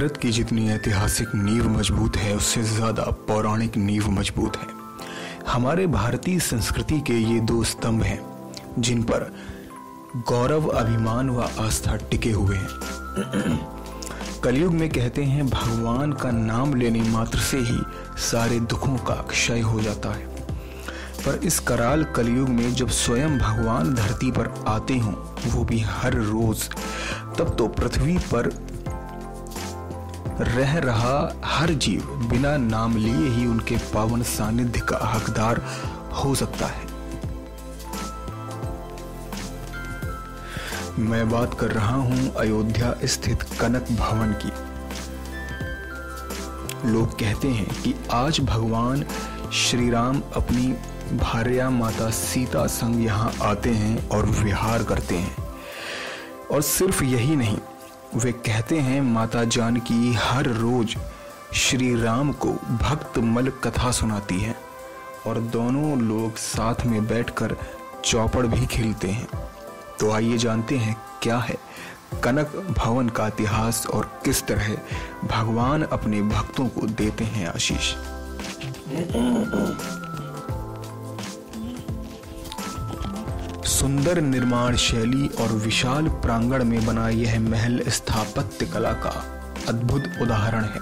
भारत की जितनी ऐतिहासिक नींव मजबूत है उससे ज़्यादा पौराणिक नींव मजबूत है। हमारे भारतीय संस्कृति के ये दो स्तंभ हैं जिन पर गौरव, अभिमान व आस्था टिके हुए हैं। कलयुग में कहते हैं भगवान का नाम लेने मात्र से ही सारे दुखों का क्षय हो जाता है, पर इस कराल कलयुग में जब स्वयं भगवान धरती पर आते हों, वो भी हर रोज, तब तो पृथ्वी पर रह रहा हर जीव बिना नाम लिए ही उनके पावन सानिध्य का हकदार हो सकता है। मैं बात कर रहा हूं अयोध्या स्थित कनक भवन की। लोग कहते हैं कि आज भगवान श्री राम अपनी भार्या माता सीता संग यहाँ आते हैं और विहार करते हैं। और सिर्फ यही नहीं, वे कहते हैं माता जानकी हर रोज श्री राम को भक्तमल कथा सुनाती है और दोनों लोग साथ में बैठकर चौपड़ भी खेलते हैं। तो आइए जानते हैं क्या है कनक भवन का इतिहास और किस तरह भगवान अपने भक्तों को देते हैं आशीष। सुंदर निर्माण शैली और विशाल प्रांगण में बना यह महल स्थापत्य कला का अद्भुत उदाहरण है।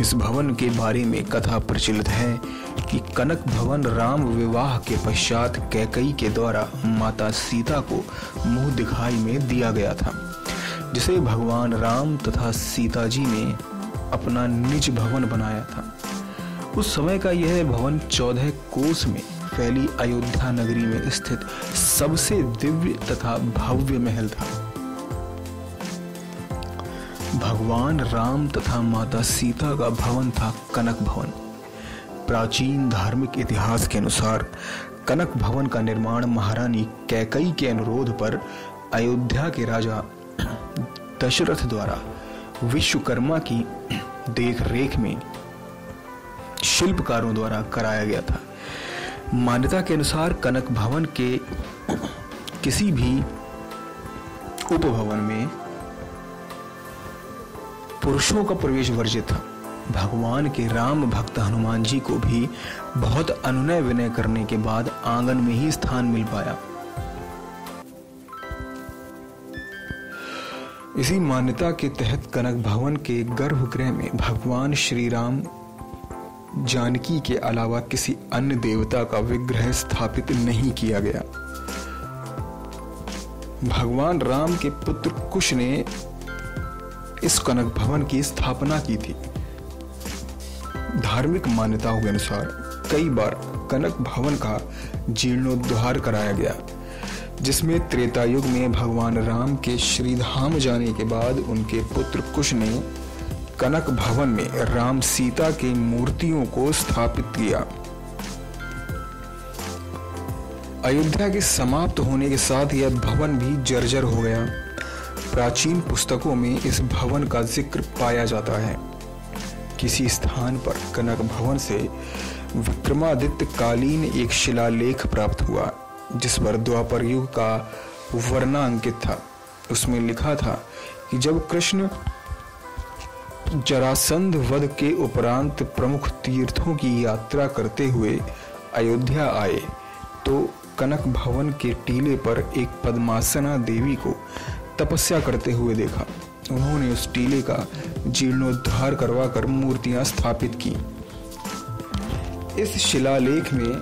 इस भवन के बारे में कथा प्रचलित है कि कनक भवन राम विवाह के पश्चात कैकेयी के द्वारा माता सीता को मुंह दिखाई में दिया गया था, जिसे भगवान राम तथा सीता जी ने अपना निज भवन बनाया था। उस समय का यह भवन 14 कोस में फैली अयोध्या नगरी में स्थित सबसे दिव्य तथा भव्य महल था। भगवान राम तथा माता सीता का भवन था कनक भवन। प्राचीन धार्मिक इतिहास के अनुसार कनक भवन का निर्माण महारानी कैकेयी के अनुरोध पर अयोध्या के राजा दशरथ द्वारा विश्वकर्मा की देखरेख में शिल्पकारों द्वारा कराया गया था। मान्यता के अनुसार कनक भवन के किसी भी उपभवन में पुरुषों का प्रवेश वर्जित था। भगवान के राम भक्त हनुमान जी को भी बहुत अनुनय विनय करने के बाद आंगन में ही स्थान मिल पाया। इसी मान्यता के तहत कनक भवन के गर्भगृह में भगवान श्री राम जानकी के अलावा किसी अन्य देवता का विग्रह स्थापित नहीं किया गया। भगवान राम के पुत्र कुश ने इस कनक भवन की स्थापना की थी। धार्मिक मान्यताओं के अनुसार कई बार कनक भवन का जीर्णोद्धार कराया गया, जिसमें त्रेता युग में भगवान राम के श्रीधाम जाने के बाद उनके पुत्र कुश ने कनक भवन में राम सीता की मूर्तियों को स्थापित किया। अयोध्या के समाप्त होने के साथ यह भवन भी जर्जर हो गया। प्राचीन पुस्तकों में इस भवन का जिक्र पाया जाता है। किसी स्थान पर कनक भवन से विक्रमादित्य कालीन एक शिलालेख प्राप्त हुआ, जिस पर द्वापर युग का वर्णनांकित था। उसमें लिखा था कि जब कृष्ण जरासंध वध के उपरांत प्रमुख तीर्थों की यात्रा करते हुए अयोध्या आए तो कनक भवन के टीले पर एक पद्मासना देवी को तपस्या करते हुए देखा। उन्होंने उस टीले का जीर्णोद्धार करवाकर मूर्तियां स्थापित की। इस शिलालेख में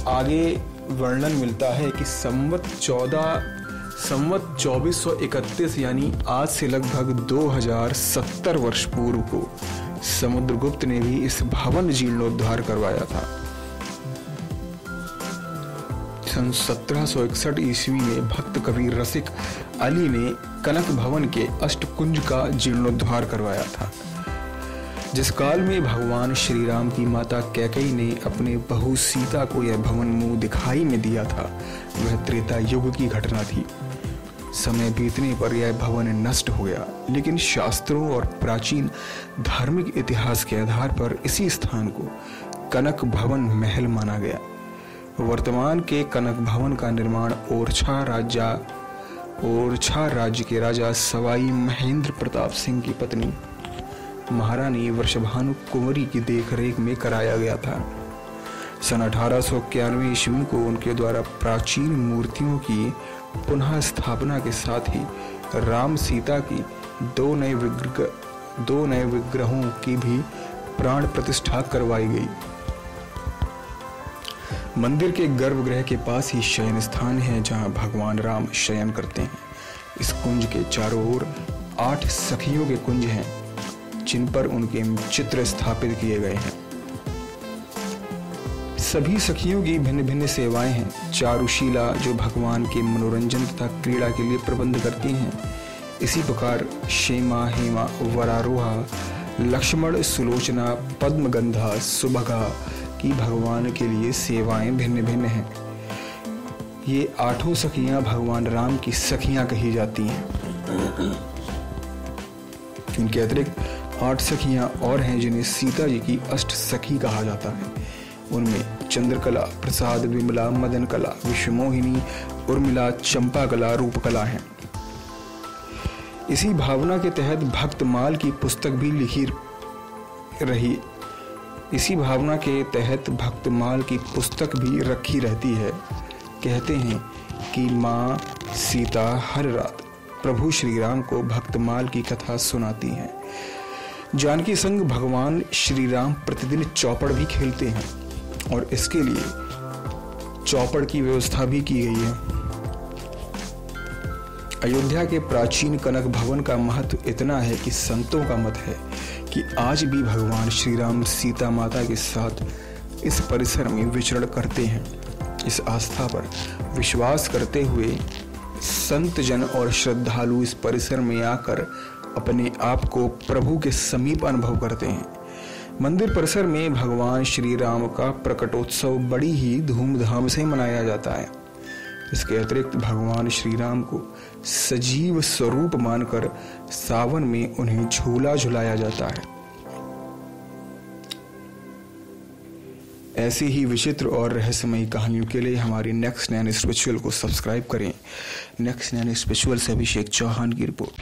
आगे वर्णन मिलता है कि संवत 2431 यानी आज से लगभग 2070 वर्ष पूर्व को समुद्रगुप्त ने भी इस भवन जीर्णोद्धार करवाया था। सन 1761 ईस्वी में भक्त कवि रसिक अली ने कनक भवन के अष्टकुंज का जीर्णोद्धार करवाया था। जिस काल में भगवान श्री राम की माता कैकेयी ने अपने बहू सीता को यह भवन मुंह दिखाई में दिया था, वह त्रेता युग की घटना थी। समय बीतने पर यह भवन नष्ट हो गया, लेकिन शास्त्रों और प्राचीन धार्मिक इतिहास के आधार पर इसी स्थान को कनक भवन महल माना गया। वर्तमान के कनक भवन का निर्माण ओरछा राजा ओरछा राज्य के राजा सवाई महेंद्र प्रताप सिंह की पत्नी महारानी वृषभानु कुंवरी की देखरेख में कराया गया था। सन 1891 ईस्वी को उनके द्वारा प्राचीन मूर्तियों की पुनः स्थापना के साथ ही राम सीता की दो नए विग्रहों की भी प्राण प्रतिष्ठा करवाई गई। मंदिर के गर्भगृह के पास ही शयन स्थान है जहां भगवान राम शयन करते हैं। इस कुंज के चारों ओर 8 सखियों के कुंज हैं जिन पर उनके चित्र स्थापित किए गए हैं। सभी सखियों की भिन्न भिन्न सेवाएं हैं। चारुशीला जो भगवान के मनोरंजन तथा क्रीड़ा के लिए प्रबंध करती हैं। इसी प्रकार क्षेमा, हेमा, वरारोहा, लक्ष्मण, सुलोचना, पद्मगंधा, सुभगा की भगवान के लिए सेवाएं भिन्न भिन्न हैं। ये 8 सखियां भगवान राम की सखियां कही जाती हैं। इनके अतिरिक्त 8 सखियां और हैं जिन्हें सीता जी की अष्ट सखी कहा जाता है। उनमें चंद्रकला, प्रसाद, विमला, मदन कला, विश्वमोहिनी, उर्मिला, चंपा कला, रूपकला हैं। इसी भावना के तहत भक्तमाल की पुस्तक भी लिखी रही। इसी भावना के तहत भक्तमाल की पुस्तक भी रखी रहती है। कहते हैं कि माँ सीता हर रात प्रभु श्री राम को भक्तमाल की कथा सुनाती हैं। जानकी संग भगवान श्री राम प्रतिदिन चौपड़ भी खेलते हैं और इसके लिए चौपड़ की व्यवस्था भी की गई है। अयोध्या के प्राचीन कनक भवन का महत्व इतना है कि संतों का मत है कि आज भी भगवान श्री राम सीता माता के साथ इस परिसर में विचरण करते हैं। इस आस्था पर विश्वास करते हुए संत जन और श्रद्धालु इस परिसर में आकर अपने आप को प्रभु के समीप अनुभव करते हैं। मंदिर परिसर में भगवान श्री राम का प्रकटोत्सव बड़ी ही धूमधाम से मनाया जाता है। इसके अतिरिक्त भगवान श्री राम को सजीव स्वरूप मानकर सावन में उन्हें झूला झुलाया जाता है। ऐसी ही विचित्र और रहस्यमयी कहानियों के लिए हमारी नेक्स्ट 9 स्पिरिचुअल को सब्सक्राइब करें। नेक्स्ट 9 स्पिरिचुअल से अभिषेक चौहान की रिपोर्ट।